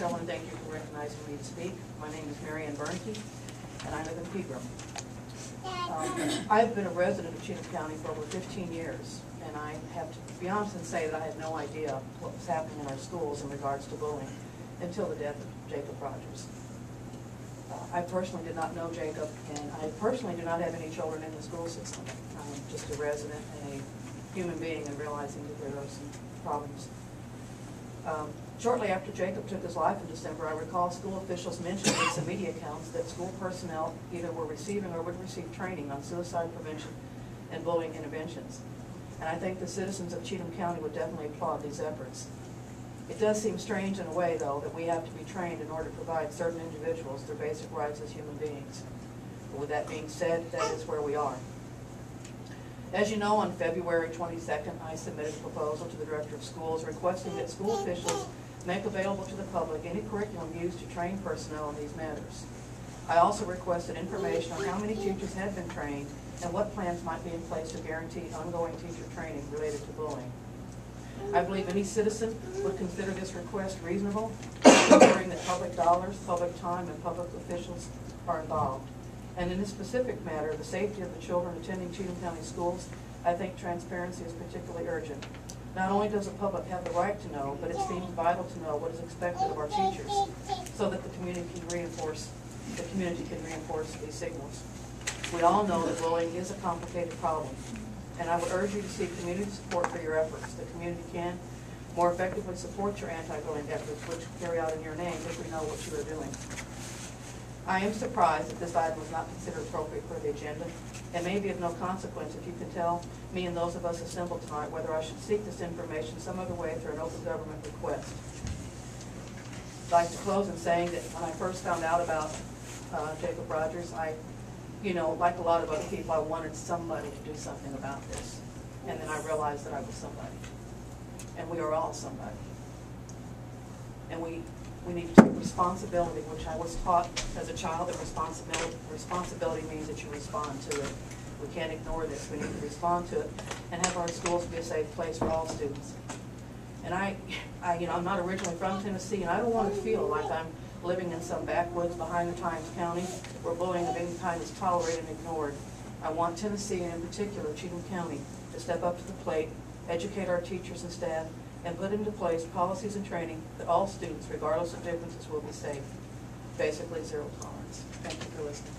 Cheryl, and thank you for recognizing me to speak. My name is Ann Bernicky, and I live in Pegram. I've been a resident of Cheatham County for over 15 years, and I have to be honest and say that I had no idea what was happening in our schools in regards to bullying until the death of Jacob Rogers. I personally did not know Jacob, and I personally do not have any children in the school system. I'm just a resident and a human being, and realizing that there are some problems. Shortly after Jacob took his life in December, I recall school officials mentioned in some media accounts that school personnel either were receiving or would receive training on suicide prevention and bullying interventions. And I think the citizens of Cheatham County would definitely applaud these efforts. It does seem strange in a way, though, that we have to be trained in order to provide certain individuals their basic rights as human beings. But with that being said, that is where we are. As you know, on February 22nd, I submitted a proposal to the Director of Schools requesting that school officials make available to the public any curriculum used to train personnel in these matters. I also requested information on how many teachers had been trained and what plans might be in place to guarantee ongoing teacher training related to bullying. I believe any citizen would consider this request reasonable, considering that public dollars, public time, and public officials are involved. And in this specific matter, the safety of the children attending Cheatham County schools, I think transparency is particularly urgent. Not only does the public have the right to know, but it seems vital to know what is expected of our teachers so that the community can reinforce these signals. We all know that bullying is a complicated problem, and I would urge you to seek community support for your efforts. The community can more effectively support your anti-bullying efforts, which carry out in your name, if we know what you are doing. I am surprised that this item was not considered appropriate for the agenda. It may be of no consequence if you can tell me and those of us assembled tonight whether I should seek this information some other way through an open government request. I'd like to close in saying that when I first found out about Jacob Rogers, like a lot of other people, I wanted somebody to do something about this. And then I realized that I was somebody. And we are all somebody. And we need to take responsibility, which I was taught as a child that responsibility means that you respond to it. We can't ignore this. We need to respond to it and have our schools be a safe place for all students. And I'm not originally from Tennessee, and I don't want to feel like I'm living in some backwoods behind the Times County where bullying of any kind is tolerated and ignored. I want Tennessee, and in particular Cheatham County, to step up to the plate, educate our teachers and staff, and put into place policies and training that all students, regardless of differences, will be safe. Basically, zero tolerance. Thank you for listening.